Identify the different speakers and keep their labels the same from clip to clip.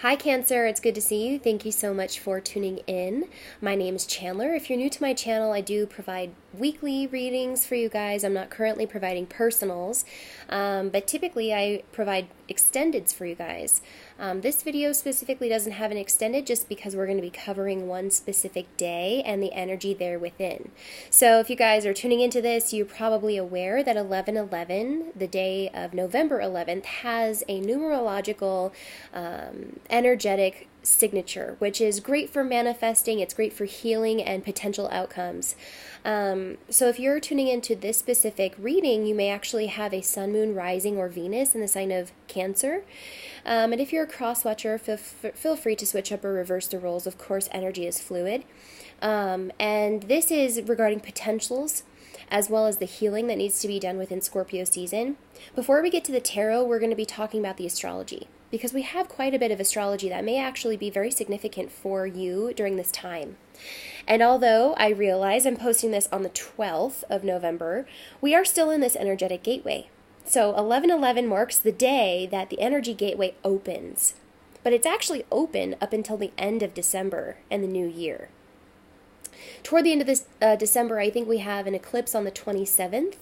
Speaker 1: Hi Cancer, it's good to see you. Thank you so much for tuning in. My name is Chandler. If you're new to my channel, I do provide weekly readings for you guys. I'm not currently providing personals, but typically I provide extendeds for you guys. This video specifically doesn't have an extended just because we're going to be covering one specific day and the energy there within. So if you guys are tuning into this, you're probably aware that 11/11, the day of November 11th, has a numerological energetic signature, which is great for manifesting. It's great for healing and potential outcomes. So if you're tuning into this specific reading, you may actually have a sun, moon, rising, or Venus in the sign of Cancer. And if you're a cross watcher, feel free to switch up or reverse the roles. Of course, energy is fluid. And this is regarding potentials as well as the healing that needs to be done within Scorpio season. Before we get to the tarot, we're going to be talking about the astrology, because we have quite a bit of astrology that may actually be very significant for you during this time. And although I realize I'm posting this on the 12th of November, we are still in this energetic gateway. So 11/11 marks the day that the energy gateway opens. But it's actually open up until the end of December and the new year. Toward the end of this December, I think we have an eclipse on the 27th.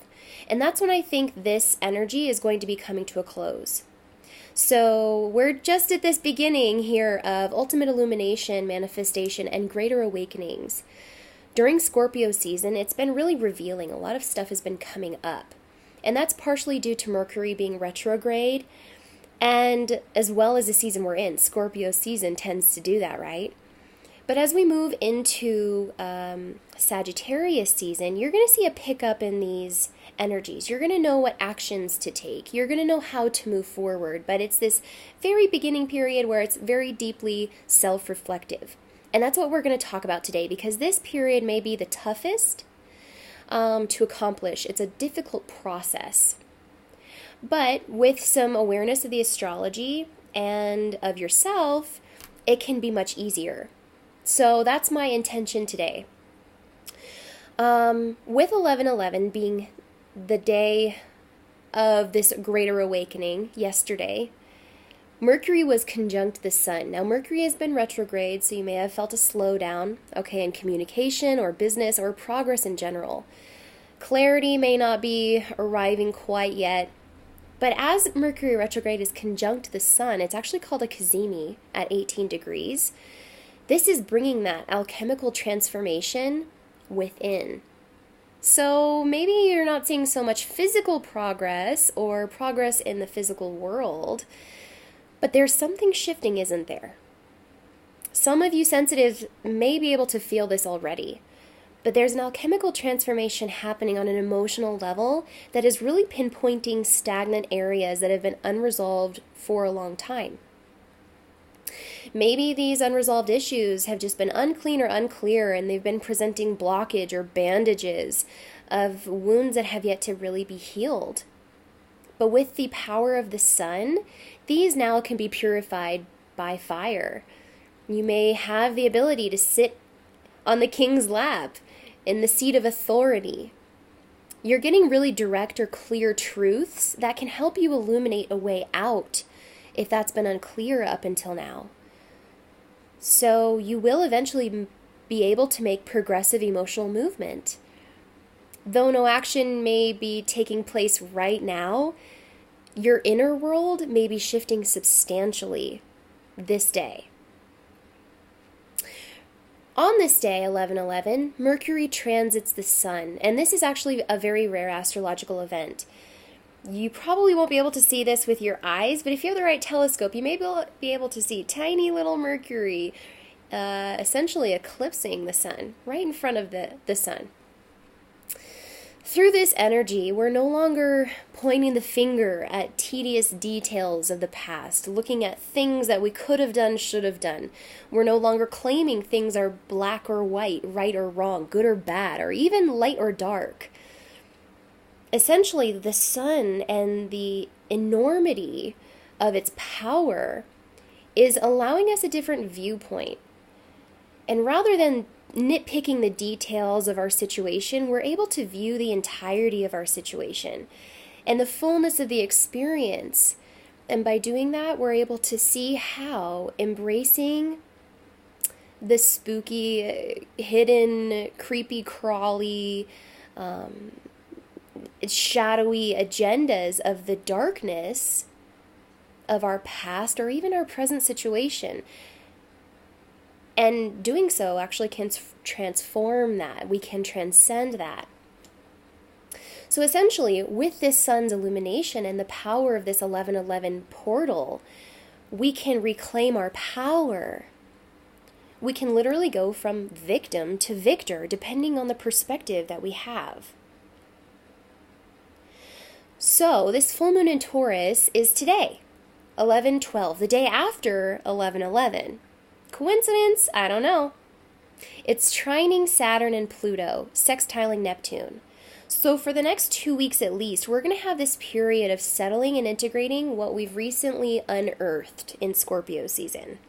Speaker 1: And that's when I think this energy is going to be coming to a close. So we're just at this beginning here of ultimate illumination, manifestation, and greater awakenings. During Scorpio season, it's been really revealing. A lot of stuff has been coming up. And that's partially due to Mercury being retrograde, and as well as the season we're in. Scorpio season tends to do that, right? But as we move into Sagittarius season, you're going to see a pickup in these energies. You're going to know what actions to take. You're going to know how to move forward. But it's this very beginning period where it's very deeply self-reflective. And that's what we're going to talk about today, because this period may be the toughest to accomplish. It's a difficult process. But with some awareness of the astrology and of yourself, it can be much easier. So that's my intention today. With 11/11 being the day of this greater awakening yesterday, Mercury was conjunct the sun. Now, Mercury has been retrograde, so you may have felt a slowdown, in communication or business or progress in general. Clarity may not be arriving quite yet, but as Mercury retrograde is conjunct the sun, it's actually called a cazimi at 18 degrees. This is bringing that alchemical transformation within. So maybe you're not seeing so much physical progress or progress in the physical world, but there's something shifting, isn't there? Some of you sensitives may be able to feel this already, but there's an alchemical transformation happening on an emotional level that is really pinpointing stagnant areas that have been unresolved for a long time. Maybe these unresolved issues have just been unclean or unclear, and they've been presenting blockage or bandages of wounds that have yet to really be healed. But with the power of the sun, these now can be purified by fire. You may have the ability to sit on the king's lap in the seat of authority. You're getting really direct or clear truths that can help you illuminate a way out if that's been unclear up until now. So you will eventually be able to make progressive emotional movement. Though no action may be taking place right now, your inner world may be shifting substantially this day. On this day, 11/11, Mercury transits the sun, and this is actually a very rare astrological event. You probably won't be able to see this with your eyes, but if you have the right telescope, you may be able to see tiny little Mercury essentially eclipsing the sun, right in front of the sun. Through this energy, we're no longer pointing the finger at tedious details of the past, looking at things that we could have done, should have done. We're no longer claiming things are black or white, right or wrong, good or bad, or even light or dark. Essentially, the sun and the enormity of its power is allowing us a different viewpoint. And rather than nitpicking the details of our situation, we're able to view the entirety of our situation and the fullness of the experience And by doing that, we're able to see how embracing the spooky, hidden, creepy, crawly, shadowy agendas of the darkness of our past or even our present situation. And doing so actually can transform that. We can transcend that. So essentially, with this sun's illumination and the power of this 1111 portal, we can reclaim our power. We can literally go from victim to victor, depending on the perspective that we have. So, this full moon in Taurus is today, 11/12, the day after 11/11. Coincidence? I don't know. It's trining Saturn and Pluto, sextiling Neptune. So for the next 2 weeks at least, we're going to have this period of settling and integrating what we've recently unearthed in Scorpio season.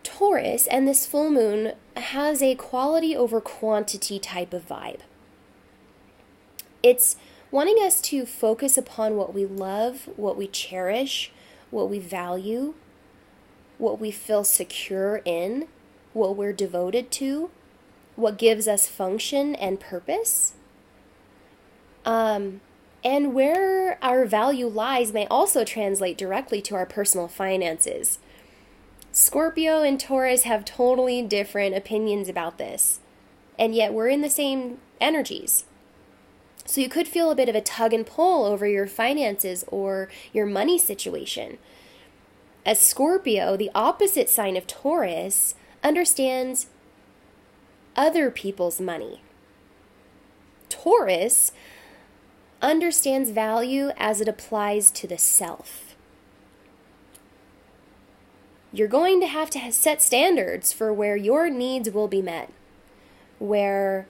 Speaker 1: Taurus and this full moon has a quality over quantity type of vibe. It's wanting us to focus upon what we love, what we cherish, what we value, what we feel secure in, what we're devoted to, what gives us function and purpose. And where our value lies may also translate directly to our personal finances. Scorpio and Taurus have totally different opinions about this, and yet we're in the same energies. So you could feel a bit of a tug and pull over your finances or your money situation. As Scorpio, the opposite sign of Taurus, understands other people's money. Taurus understands value as it applies to the self. You're going to have set standards for where your needs will be met. Where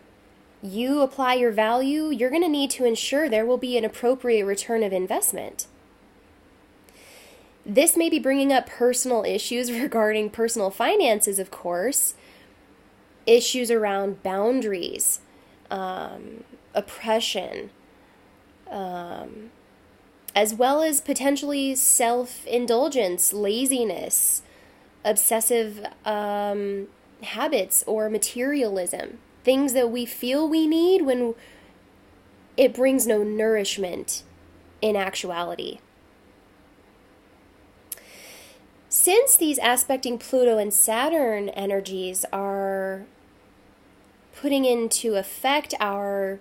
Speaker 1: you apply your value, you're going to need to ensure there will be an appropriate return of investment. This may be bringing up personal issues regarding personal finances, of course, issues around boundaries, oppression, as well as potentially self-indulgence, laziness, obsessive habits, or materialism. Things that we feel we need when it brings no nourishment in actuality. Since these aspecting Pluto and Saturn energies are putting into effect our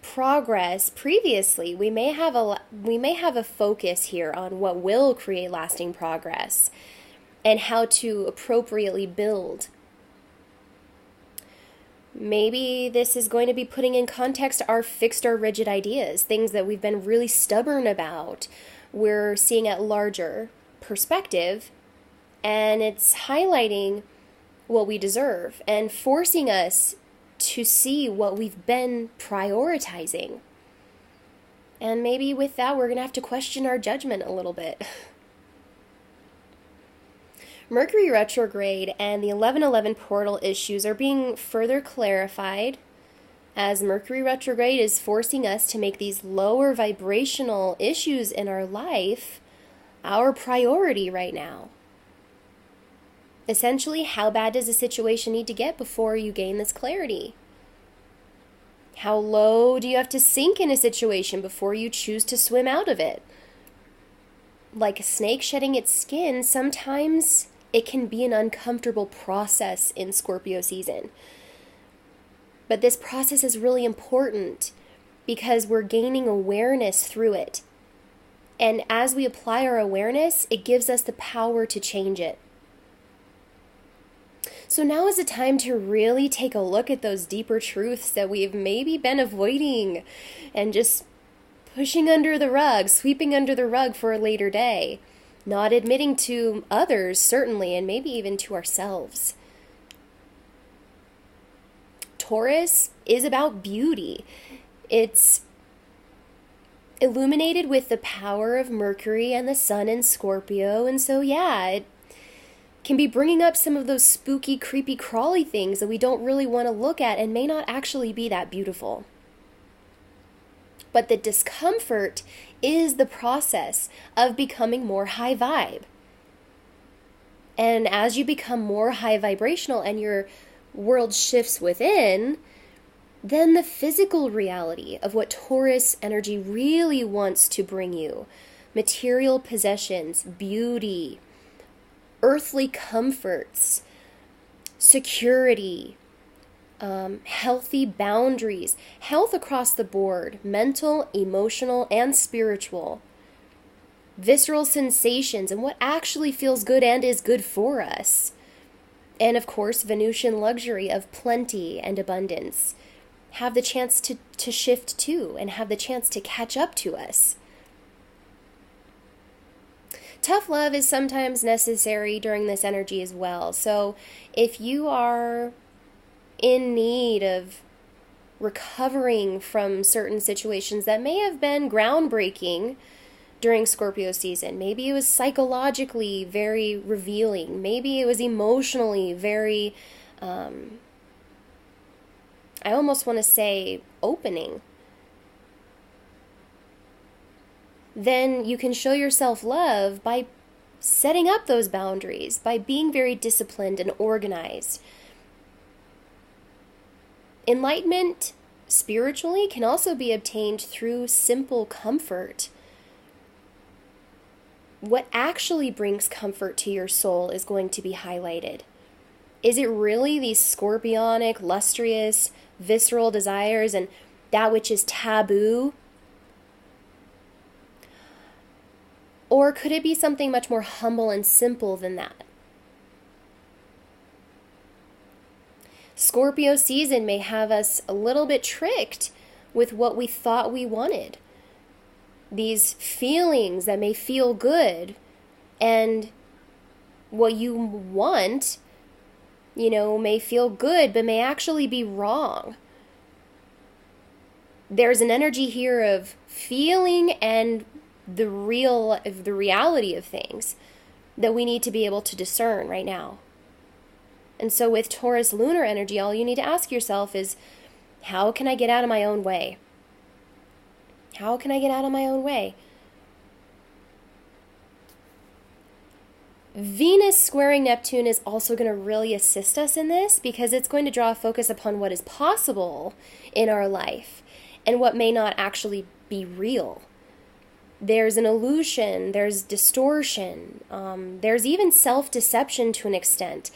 Speaker 1: progress previously, we may have a focus here on what will create lasting progress and how to appropriately build. Maybe this is going to be putting in context our fixed or rigid ideas, things that we've been really stubborn about. We're seeing at larger perspective, and it's highlighting what we deserve and forcing us to see what we've been prioritizing. And maybe with that, we're going to have to question our judgment a little bit. Mercury retrograde and the 1111 portal issues are being further clarified as Mercury retrograde is forcing us to make these lower vibrational issues in our life our priority right now. Essentially, how bad does a situation need to get before you gain this clarity? How low do you have to sink in a situation before you choose to swim out of it? Like a snake shedding its skin, sometimes it can be an uncomfortable process in Scorpio season. But this process is really important because we're gaining awareness through it. And as we apply our awareness, it gives us the power to change it. So now is the time to really take a look at those deeper truths that we've maybe been avoiding and just pushing under the rug, sweeping under the rug for a later day, not admitting to others, certainly, and maybe even to ourselves. Taurus is about beauty. It's illuminated with the power of Mercury and the Sun in Scorpio, and so it can be bringing up some of those spooky, creepy, crawly things that we don't really want to look at and may not actually be that beautiful. But the discomfort is the process of becoming more high vibe. And as you become more high vibrational and your world shifts within, then the physical reality of what Taurus energy really wants to bring you, material possessions, beauty, earthly comforts, security, healthy boundaries, health across the board, mental, emotional, and spiritual, visceral sensations, and what actually feels good and is good for us. And of course, Venusian luxury of plenty and abundance have the chance to shift too, and have the chance to catch up to us. Tough love is sometimes necessary during this energy as well. So if you are in need of recovering from certain situations that may have been groundbreaking during Scorpio season, maybe it was psychologically very revealing, maybe it was emotionally very, I almost want to say opening, then you can show yourself love by setting up those boundaries, by being very disciplined and organized. Enlightenment spiritually can also be obtained through simple comfort. What actually brings comfort to your soul is going to be highlighted. Is it really these scorpionic, lustrous, visceral desires and that which is taboo? Or could it be something much more humble and simple than that? Scorpio season may have us a little bit tricked with what we thought we wanted. These feelings that may feel good, and what you want, may feel good, but may actually be wrong. There's an energy here of feeling and the reality of things that we need to be able to discern right now. And so with Taurus lunar energy, all you need to ask yourself is, how can I get out of my own way? How can I get out of my own way? Venus squaring Neptune is also going to really assist us in this, because it's going to draw a focus upon what is possible in our life and what may not actually be real. There's an illusion, there's distortion, there's even self-deception to an extent.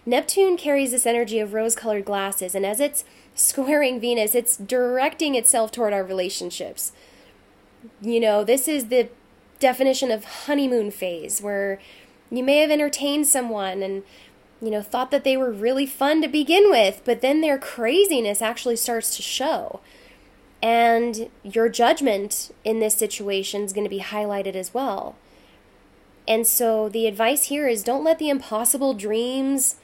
Speaker 1: Neptune carries this energy of rose-colored glasses, and as it's squaring Venus, it's directing itself toward our relationships. This is the definition of honeymoon phase, where you may have entertained someone and, thought that they were really fun to begin with, but then their craziness actually starts to show. And your judgment in this situation is going to be highlighted as well. And so the advice here is, don't let the impossible dreams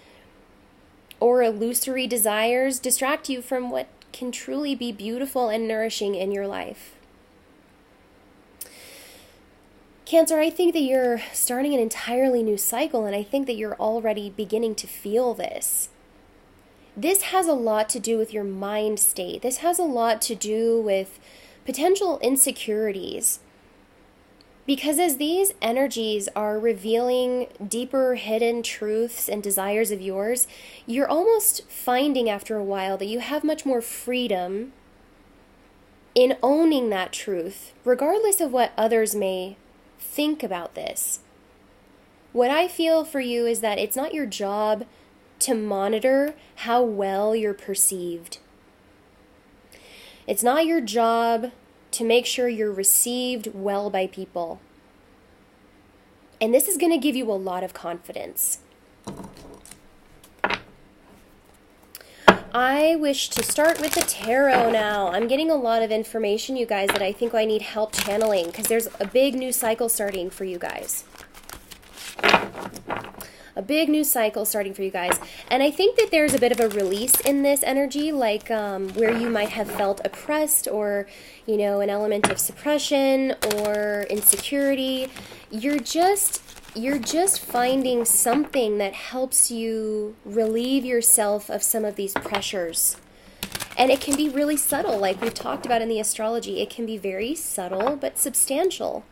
Speaker 1: or illusory desires distract you from what can truly be beautiful and nourishing in your life. Cancer, I think that you're starting an entirely new cycle, and I think that you're already beginning to feel this. This has a lot to do with your mind state. This has a lot to do with potential insecurities. Because as these energies are revealing deeper hidden truths and desires of yours, you're almost finding after a while that you have much more freedom in owning that truth, regardless of what others may think about this. What I feel for you is that it's not your job to monitor how well you're perceived. It's not your job to make sure you're received well by people. And this is going to give you a lot of confidence. I wish to start with the tarot now. I'm getting a lot of information, you guys, that I think I need help channeling, because there's a big new cycle starting for you guys. A big new cycle starting for you guys. And I think that there's a bit of a release in this energy, like where you might have felt oppressed, or, an element of suppression or insecurity. You're just finding something that helps you relieve yourself of some of these pressures. And it can be really subtle, like we've talked about in the astrology. It can be very subtle but substantial.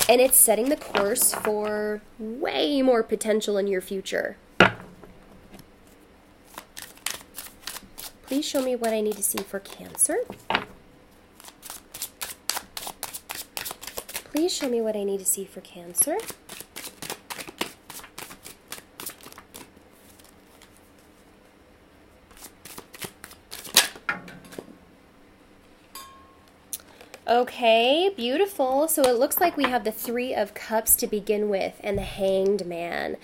Speaker 1: And it's setting the course for way more potential in your future. Please show me what I need to see for Cancer. Please show me what I need to see for Cancer. Okay, beautiful. So it looks like we have the Three of Cups to begin with and the Hanged Man.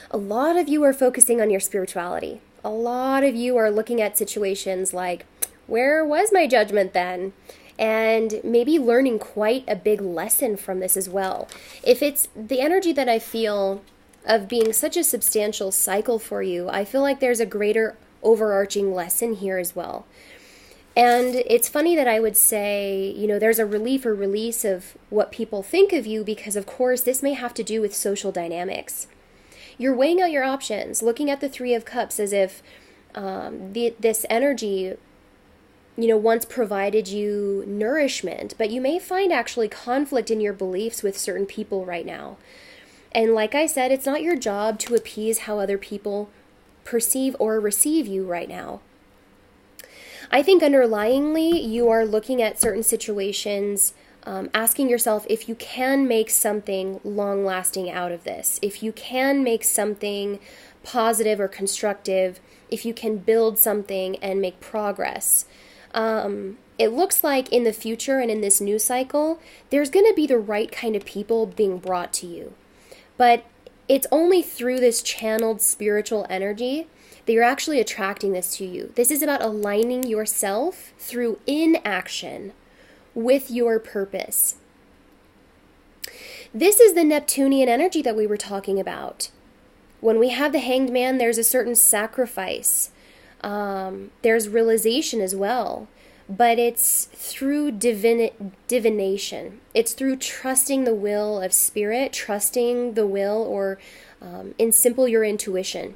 Speaker 1: A lot of you are focusing on your spirituality. A lot of you are looking at situations like, where was my judgment then? And maybe learning quite a big lesson from this as well. If it's the energy that I feel of being such a substantial cycle for you, I feel like there's a greater overarching lesson here as well. And it's funny that I would say, you know, there's a relief or release of what people think of you because, of course, this may have to do with social dynamics. You're weighing out your options, looking at the Three of Cups as if this energy, you know, once provided you nourishment, but you may find actually conflict in your beliefs with certain people right now. And like I said, it's not your job to appease how other people perceive or receive you right now. I think underlyingly, you are looking at certain situations, asking yourself if you can make something long-lasting out of this, if you can make something positive or constructive, if you can build something and make progress. It looks like in the future and in this new cycle, there's going to be the right kind of people being brought to you. But it's only through this channeled spiritual energy that you're actually attracting this to you. This is about aligning yourself through inaction with your purpose. This is the Neptunian energy that we were talking about. When we have the Hanged Man, there's a certain sacrifice. There's realization as well. But it's through divination. It's through trusting the will of spirit, trusting the will, or in simple, your intuition.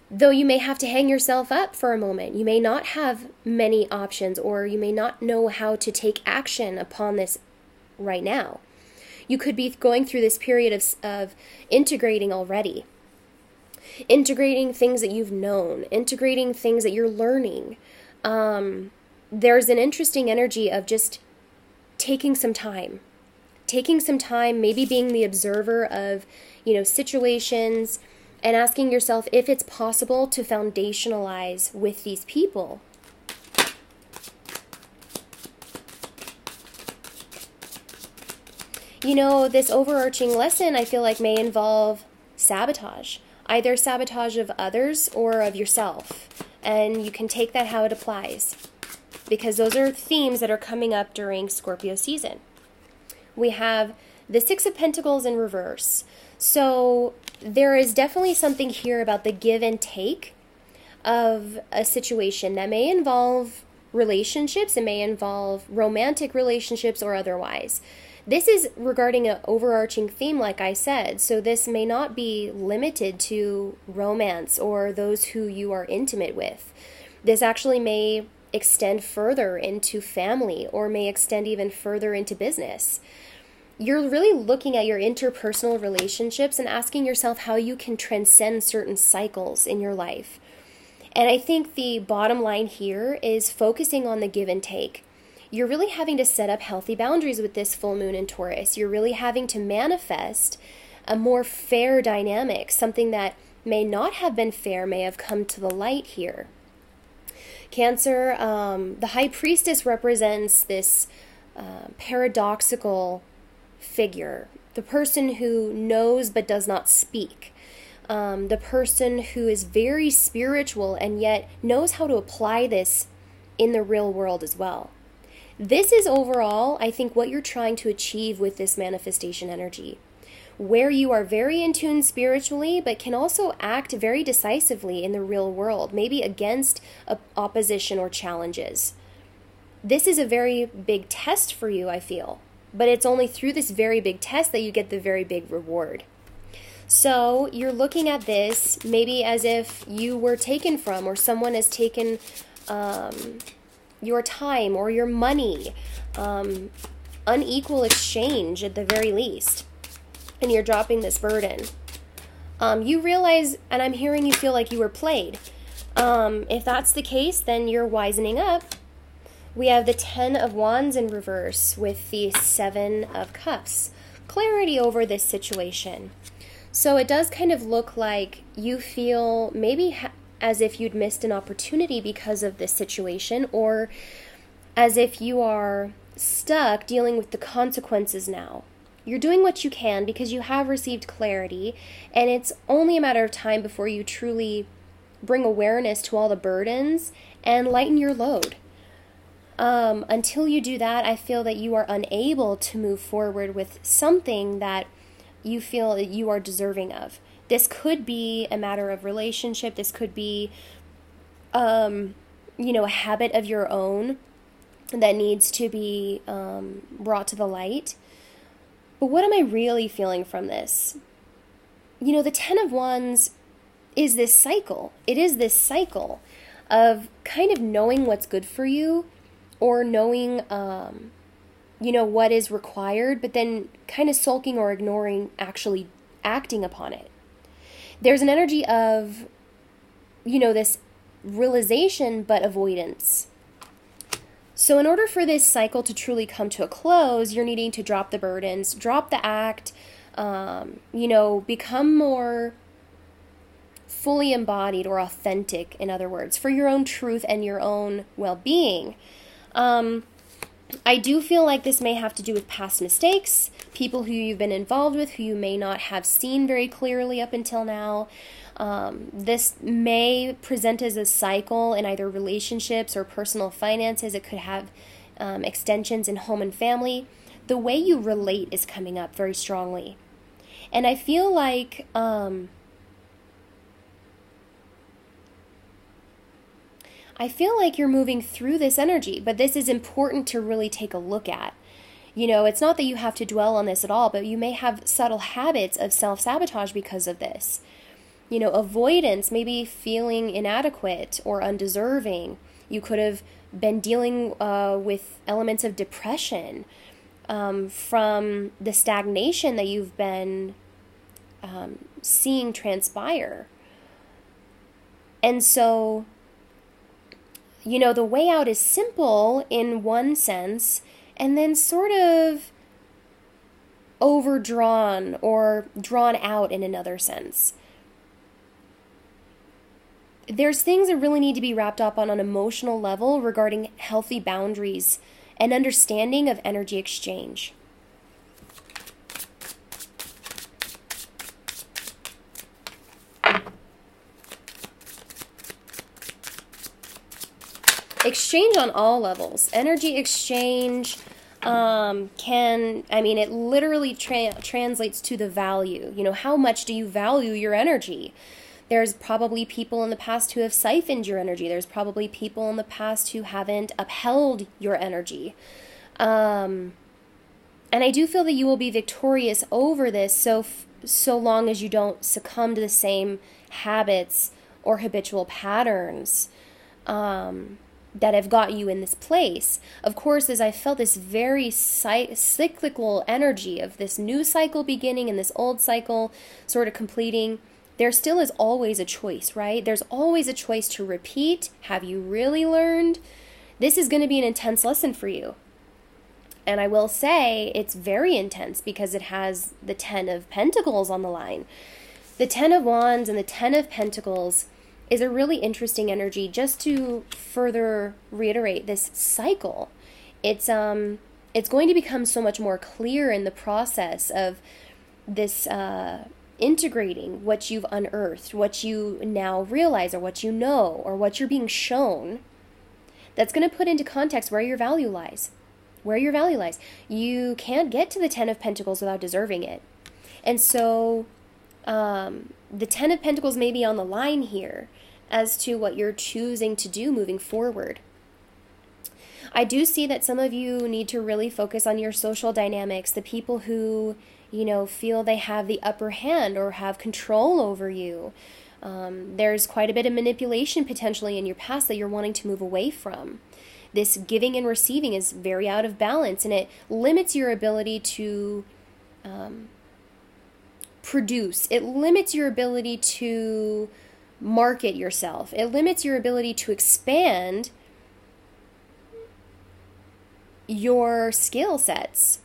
Speaker 1: Though you may have to hang yourself up for a moment. You may not have many options, or you may not know how to take action upon this right now. You could be going through this period of integrating already. Integrating things that you've known. Integrating things that you're learning. There's an interesting energy of just taking some time. Taking some time, maybe being the observer of, you know, situations, and asking yourself if it's possible to foundationalize with these people. You know, this overarching lesson I feel like may involve sabotage. Either sabotage of others or of yourself. And you can take that how it applies. Because those are themes that are coming up during Scorpio season. We have the Six of Pentacles in reverse. So there is definitely something here about the give and take of a situation that may involve relationships. It may involve romantic relationships or otherwise. This is regarding an overarching theme, like I said. So this may not be limited to romance or those who you are intimate with. This actually may extend further into family or may extend even further into business. You're really looking at your interpersonal relationships and asking yourself how you can transcend certain cycles in your life. And I think the bottom line here is focusing on the give and take. You're really having to set up healthy boundaries with this full moon in Taurus. You're really having to manifest a more fair dynamic. Something that may not have been fair may have come to the light here. Cancer, the High Priestess represents this paradoxical figure, the person who knows but does not speak, the person who is very spiritual and yet knows how to apply this in the real world as well. This is overall, I think, what you're trying to achieve with this manifestation energy, where you are very in tune spiritually but can also act very decisively in the real world, maybe against opposition or challenges. This is a very big test for you, I feel. But it's only through this very big test that you get the very big reward. So you're looking at this maybe as if you were taken from, or someone has taken your time or your money, unequal exchange at the very least, and you're dropping this burden. You realize, and I'm hearing you feel like you were played. If that's the case, then you're wisening up. We have the 10 of Wands in reverse with the 7 of Cups. Clarity over this situation. So it does kind of look like you feel maybe as if you'd missed an opportunity because of this situation, or as if you are stuck dealing with the consequences now. You're doing what you can because you have received clarity, and it's only a matter of time before you truly bring awareness to all the burdens and lighten your load. Until you do that, I feel that you are unable to move forward with something that you feel that you are deserving of. This could be a matter of relationship. This could be, a habit of your own that needs to be brought to the light. But what am I really feeling from this? The 10 of Wands is this cycle. It is this cycle of kind of knowing what's good for you, or knowing, what is required, but then kind of sulking or ignoring actually acting upon it. There's an energy of, this realization, but avoidance. So in order for this cycle to truly come to a close, you're needing to drop the burdens, drop the act, become more fully embodied or authentic, in other words, for your own truth and your own well-being. I do feel like this may have to do with past mistakes, people who you've been involved with who you may not have seen very clearly up until now. This may present as a cycle in either relationships or personal finances. It could have extensions in home and family. The way you relate is coming up very strongly. And I feel like you're moving through this energy, but this is important to really take a look at. It's not that you have to dwell on this at all, but you may have subtle habits of self-sabotage because of this. Avoidance, maybe feeling inadequate or undeserving. You could have been dealing with elements of depression from the stagnation that you've been seeing transpire. And so, the way out is simple in one sense, and then sort of overdrawn or drawn out in another sense. There's things that really need to be wrapped up on an emotional level regarding healthy boundaries and understanding of energy exchange. Exchange on all levels. Energy exchange it literally translates to the value. How much do you value your energy? There's probably people in the past who have siphoned your energy. There's probably people in the past who haven't upheld your energy. And I do feel that you will be victorious over this so long as you don't succumb to the same habits or habitual patterns that have got you in this place. Of course, as I felt this very cyclical energy of this new cycle beginning and this old cycle sort of completing, there still is always a choice, right? There's always a choice to repeat. Have you really learned? This is going to be an intense lesson for you. And I will say it's very intense because it has the 10 of Pentacles on the line. The 10 of Wands and the 10 of Pentacles is a really interesting energy. Just to further reiterate this cycle, it's going to become so much more clear in the process of this integrating what you've unearthed, what you now realize, or what you know, or what you're being shown. That's going to put into context where your value lies. Where your value lies. You can't get to the 10 of Pentacles without deserving it. And so the 10 of Pentacles may be on the line here as to what you're choosing to do moving forward. I do see that some of you need to really focus on your social dynamics, the people who, feel they have the upper hand or have control over you. There's quite a bit of manipulation potentially in your past that you're wanting to move away from. This giving and receiving is very out of balance, and it limits your ability to produce. It limits your ability to market yourself. It limits your ability to expand your skill sets.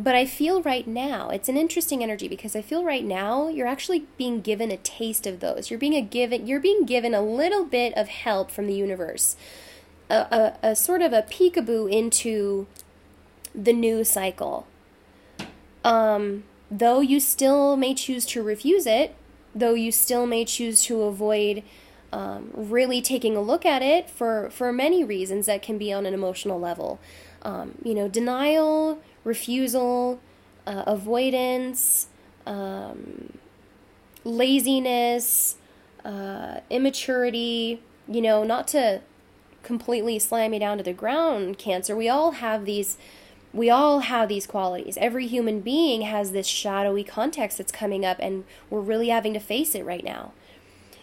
Speaker 1: But I feel right now, it's an interesting energy because I feel right now you're actually being given a taste of those. You're being given a little bit of help from the universe. A sort of a peekaboo into the new cycle. Though you still may choose to refuse it, though you still may choose to avoid really taking a look at it for many reasons that can be on an emotional level. Denial, refusal, avoidance, laziness, immaturity, not to completely slam you down to the ground, Cancer. We all have these qualities. Every human being has this shadowy context that's coming up, and we're really having to face it right now.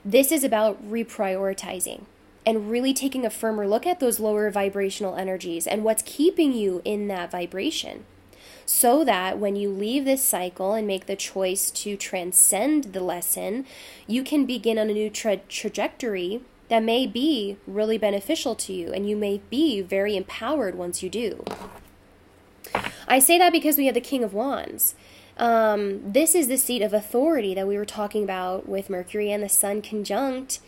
Speaker 1: This is about reprioritizing and really taking a firmer look at those lower vibrational energies and what's keeping you in that vibration, so that when you leave this cycle and make the choice to transcend the lesson, you can begin on a new trajectory that may be really beneficial to you, and you may be very empowered once you do. I say that because we have the King of Wands. This is the seat of authority that we were talking about with Mercury and the Sun conjunct,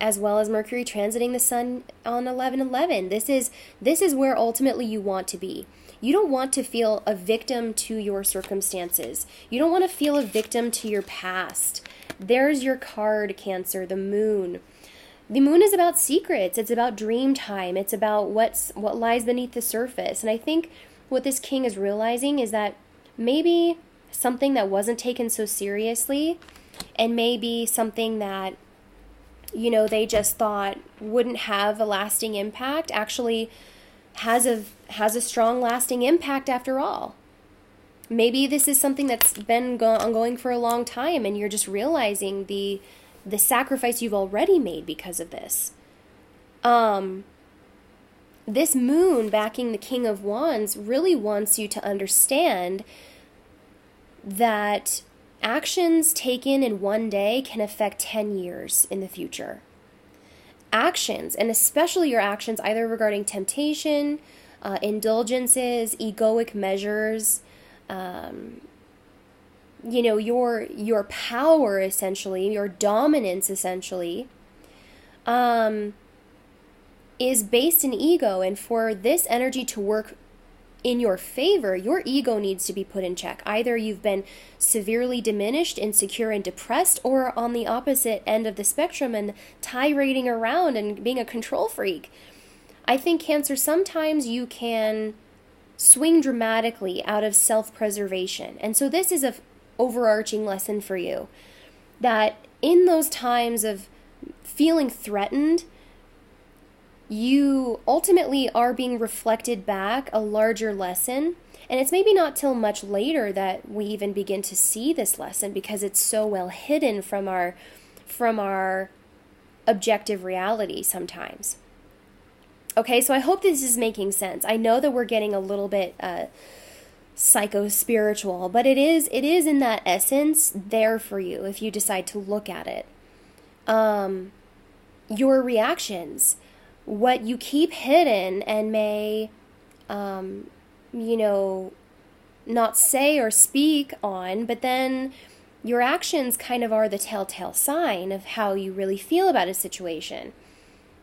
Speaker 1: as well as Mercury transiting the Sun on 11/11. This is where ultimately you want to be. You don't want to feel a victim to your circumstances. You don't want to feel a victim to your past. There's your card, Cancer, the Moon. The Moon is about secrets. It's about dream time. It's about what lies beneath the surface. And I think what this king is realizing is that maybe something that wasn't taken so seriously, and maybe something that, they just thought wouldn't have a lasting impact, actually has a strong lasting impact after all. Maybe this is something that's been ongoing for a long time, and you're just realizing the sacrifice you've already made because of this. This Moon backing the King of Wands really wants you to understand that actions taken in one day can affect 10 years in the future. Actions, and especially your actions either regarding temptation, indulgences, egoic measures, your power essentially, your dominance essentially, is based in ego. And for this energy to work in your favor, your ego needs to be put in check. Either you've been severely diminished, insecure, and depressed, or on the opposite end of the spectrum and tirading around and being a control freak. I think, Cancer, sometimes you can swing dramatically out of self-preservation. And so this is a overarching lesson for you, that in those times of feeling threatened, you ultimately are being reflected back a larger lesson. And it's maybe not till much later that we even begin to see this lesson, because it's so well hidden from our objective reality sometimes. Okay, so I hope this is making sense. I know that we're getting a little bit psycho-spiritual, but it is in that essence there for you if you decide to look at it. Your reactions, what you keep hidden and may, not say or speak on, but then your actions kind of are the telltale sign of how you really feel about a situation.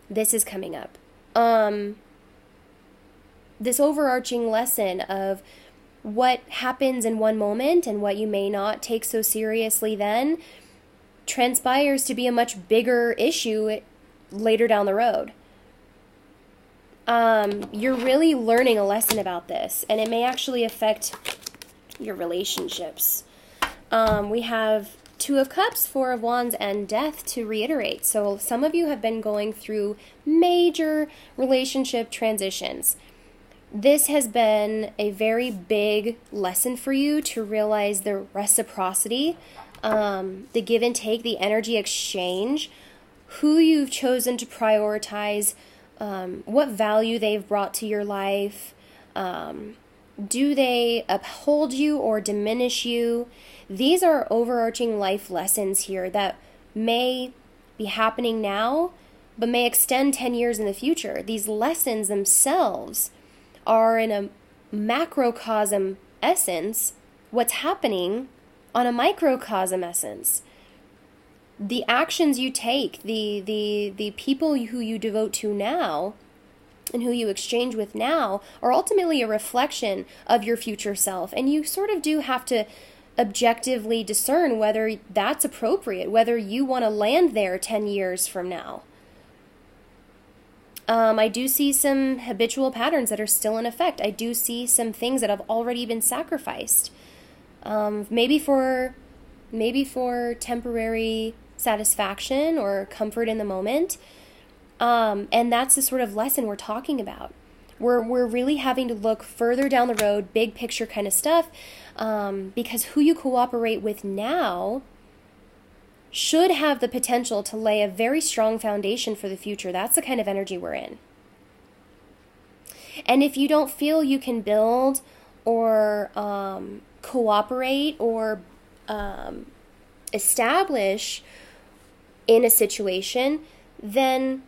Speaker 1: This is coming up. This overarching lesson of what happens in one moment and what you may not take so seriously then transpires to be a much bigger issue later down the road. You're really learning a lesson about this, and it may actually affect your relationships. We have Two of Cups, Four of Wands, and Death to reiterate. So some of you have been going through major relationship transitions. this has been a very big lesson for you to realize the reciprocity, the give and take, the energy exchange, who you've chosen to prioritize, what value they've brought to your life. Do they uphold you or diminish you? These are overarching life lessons here that may be happening now, but may extend 10 years in the future. These lessons themselves are in a macrocosm essence what's happening on a microcosm essence. The actions you take, the people who you devote to now and who you exchange with now are ultimately a reflection of your future self. And you sort of do have to objectively discern whether that's appropriate, whether you want to land there 10 years from now. I do see some habitual patterns that are still in effect. I do see some things that have already been sacrificed. Maybe for temporary satisfaction or comfort in the moment. And that's the sort of lesson we're talking about. We're really having to look further down the road, big picture kind of stuff, because who you cooperate with now should have the potential to lay a very strong foundation for the future. That's the kind of energy we're in. And if you don't feel you can build or cooperate or establish in a situation, then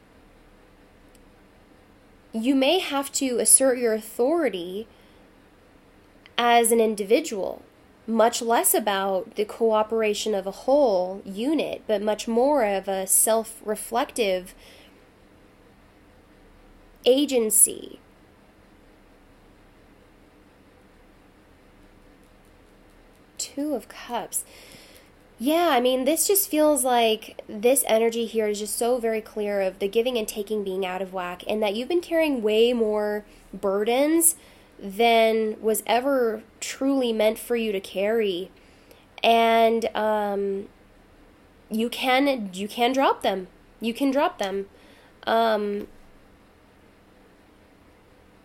Speaker 1: you may have to assert your authority as an individual. Much less about the cooperation of a whole unit, but much more of a self-reflective agency. Two of Cups. Yeah, I mean, this just feels like this energy here is just so very clear of the giving and taking being out of whack, and that you've been carrying way more burdens than was ever truly meant for you to carry. And you can drop them. You can drop them. And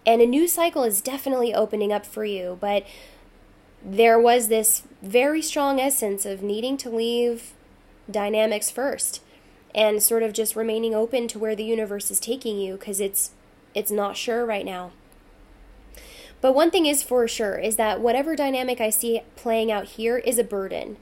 Speaker 1: a new cycle is definitely opening up for you, but there was this very strong essence of needing to leave dynamics first and sort of just remaining open to where the universe is taking you, because it's not sure right now. But one thing is for sure is that whatever dynamic I see playing out here is a burden,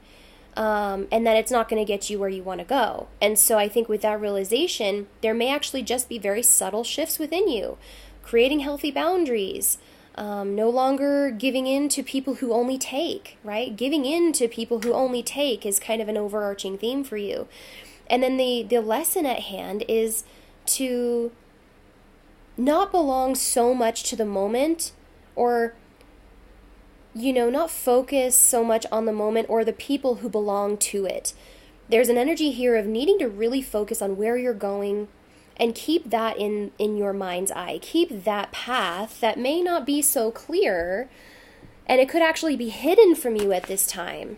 Speaker 1: and that it's not going to get you where you want to go. And so I think with that realization, there may actually just be very subtle shifts within you, creating healthy boundaries, no longer giving in to people who only take, right? Giving in to people who only take is kind of an overarching theme for you. And then the lesson at hand is to not belong so much to the moment, or, not focus so much on the moment or the people who belong to it. There's an energy here of needing to really focus on where you're going and keep that in your mind's eye. Keep that path that may not be so clear, and it could actually be hidden from you at this time,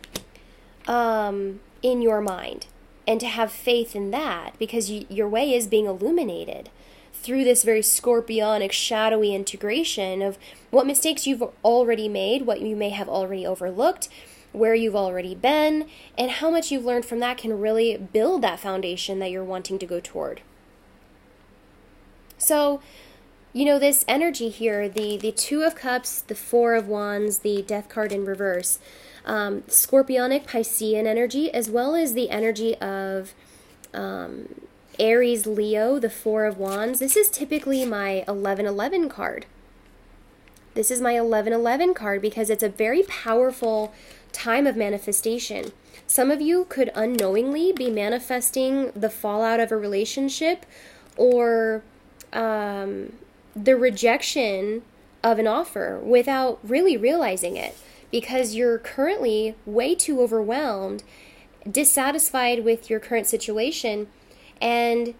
Speaker 1: in your mind. And to have faith in that, because your way is being illuminated through this very scorpionic, shadowy integration of what mistakes you've already made, what you may have already overlooked, where you've already been, and how much you've learned from that can really build that foundation that you're wanting to go toward. So, this energy here, the Two of Cups, the Four of Wands, the Death card in reverse, scorpionic Piscean energy, as well as the energy of Aries, Leo, the Four of Wands. This is typically my 1111 card. This is my 1111 card because it's a very powerful time of manifestation. Some of you could unknowingly be manifesting the fallout of a relationship, or the rejection of an offer without really realizing it, because you're currently way too overwhelmed, dissatisfied with your current situation, and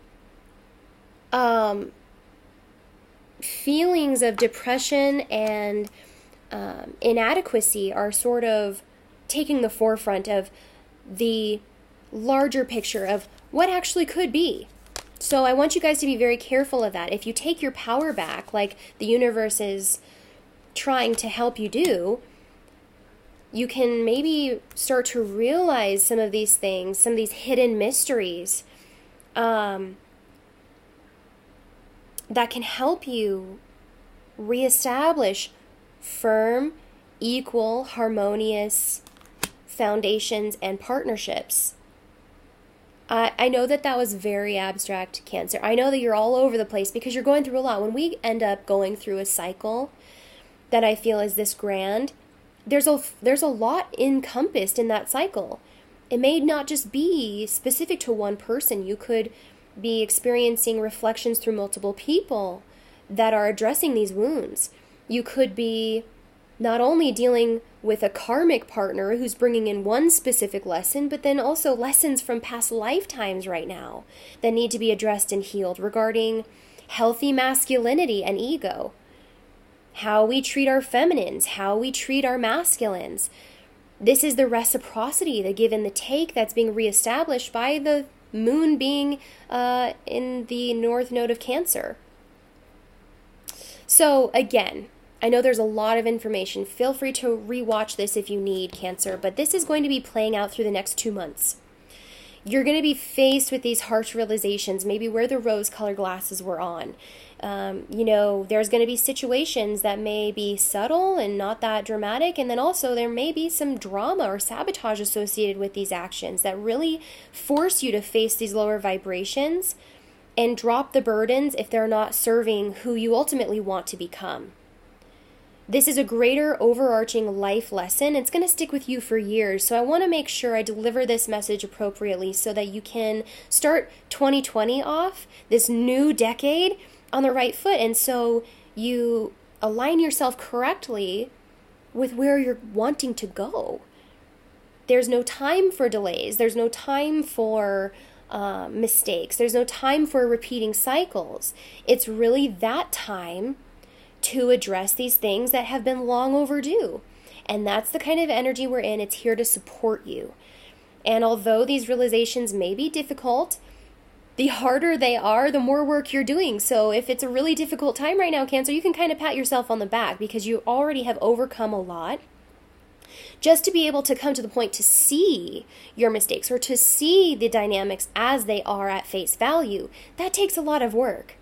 Speaker 1: feelings of depression and inadequacy are sort of taking the forefront of the larger picture of what actually could be. So I want you guys to be very careful of that. If you take your power back, like the universe is trying to help you do, you can maybe start to realize some of these things, some of these hidden mysteries that can help you reestablish firm, equal, harmonious foundations and partnerships. I know that was very abstract, Cancer. I know that you're all over the place because you're going through a lot. When we end up going through a cycle that I feel is this grand, there's a lot encompassed in that cycle. It may not just be specific to one person. You could be experiencing reflections through multiple people that are addressing these wounds. You could be not only dealing with a karmic partner who's bringing in one specific lesson, but then also lessons from past lifetimes right now that need to be addressed and healed regarding healthy masculinity and ego, how we treat our feminines, how we treat our masculines. This is the reciprocity, the give and the take that's being reestablished by the moon being in the north node of Cancer. So again, I know there's a lot of information. Feel free to rewatch this if you need, Cancer, but this is going to be playing out through the next 2 months. You're going to be faced with these harsh realizations, maybe where the rose-colored glasses were on. There's going to be situations that may be subtle and not that dramatic, and then also there may be some drama or sabotage associated with these actions that really force you to face these lower vibrations and drop the burdens if they're not serving who you ultimately want to become. This is a greater overarching life lesson. It's going to stick with you for years. So I want to make sure I deliver this message appropriately so that you can start 2020 off, this new decade, on the right foot. And so you align yourself correctly with where you're wanting to go. There's no time for delays. There's no time for mistakes. There's no time for repeating cycles. It's really that time to address these things that have been long overdue. And that's the kind of energy we're in. It's here to support you. And although these realizations may be difficult, the harder they are, the more work you're doing. So if it's a really difficult time right now, Cancer, you can kind of pat yourself on the back because you already have overcome a lot. Just to be able to come to the point to see your mistakes or to see the dynamics as they are at face value, that takes a lot of work.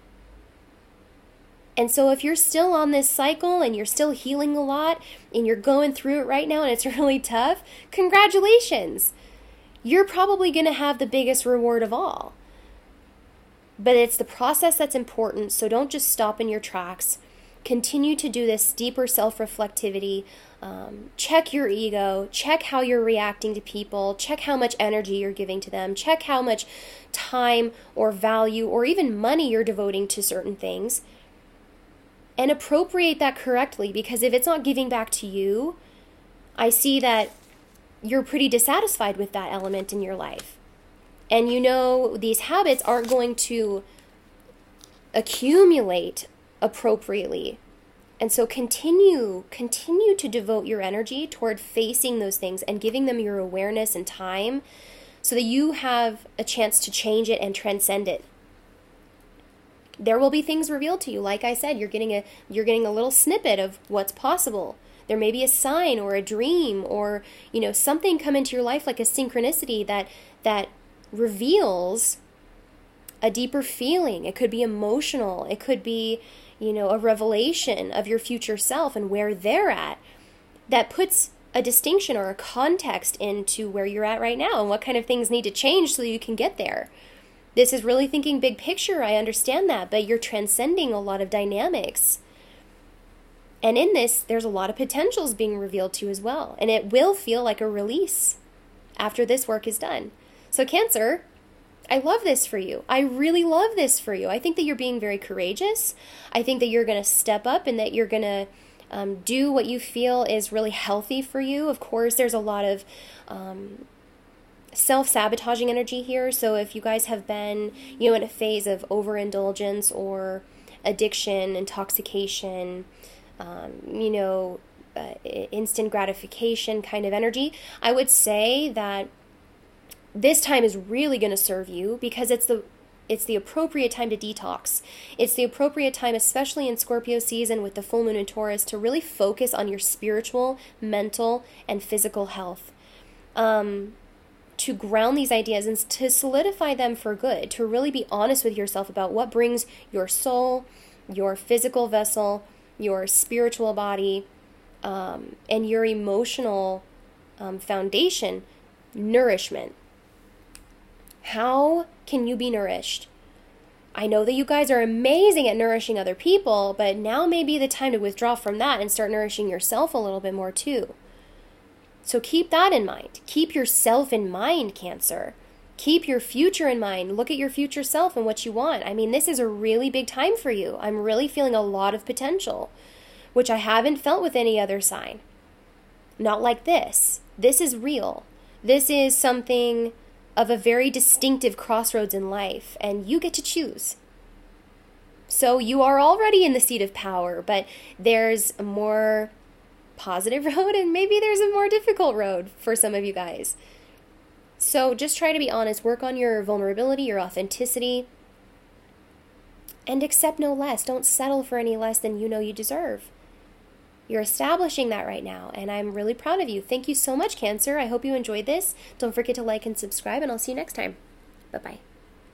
Speaker 1: And so if you're still on this cycle and you're still healing a lot and you're going through it right now and it's really tough, congratulations. You're probably going to have the biggest reward of all. But it's the process that's important, so don't just stop in your tracks. Continue to do this deeper self-reflectivity. Check your ego. Check how you're reacting to people. Check how much energy you're giving to them. Check how much time or value or even money you're devoting to certain things. And appropriate that correctly, because if it's not giving back to you, I see that you're pretty dissatisfied with that element in your life. And these habits aren't going to accumulate appropriately. And so continue to devote your energy toward facing those things and giving them your awareness and time so that you have a chance to change it and transcend it. There will be things revealed to you. Like I said, you're getting a little snippet of what's possible. There may be a sign or a dream or, something come into your life like a synchronicity that reveals a deeper feeling. It could be emotional. It could be, a revelation of your future self and where they're at that puts a distinction or a context into where you're at right now and what kind of things need to change so you can get there. This is really thinking big picture. I understand that, but you're transcending a lot of dynamics. And in this, there's a lot of potentials being revealed to you as well. And it will feel like a release after this work is done. So Cancer, I love this for you. I really love this for you. I think that you're being very courageous. I think that you're going to step up and that you're going to do what you feel is really healthy for you. Of course, there's a lot of self-sabotaging energy here. So if you guys have been, in a phase of overindulgence or addiction, intoxication, instant gratification kind of energy, I would say that this time is really going to serve you because it's It's the appropriate time to detox. It's the appropriate time, especially in Scorpio season with the full moon in Taurus, to really focus on your spiritual, mental, and physical health. To ground these ideas and to solidify them for good, to really be honest with yourself about what brings your soul, your physical vessel, your spiritual body, and your emotional foundation nourishment. How can you be nourished? I know that you guys are amazing at nourishing other people, but now may be the time to withdraw from that and start nourishing yourself a little bit more too. So keep that in mind. Keep yourself in mind, Cancer. Keep your future in mind. Look at your future self and what you want. I mean, this is a really big time for you. I'm really feeling a lot of potential, which I haven't felt with any other sign. Not like this. This is real. This is something of a very distinctive crossroads in life, and you get to choose. So you are already in the seat of power, but there's a more positive road and maybe there's a more difficult road for some of you guys. So just try to be honest, work on your vulnerability, your authenticity, and accept no less. Don't settle for any less than you know you deserve. You're establishing that right now, and I'm really proud of you. Thank you so much, Cancer. I hope you enjoyed this. Don't forget to like and subscribe, and I'll see you next time. Bye-bye.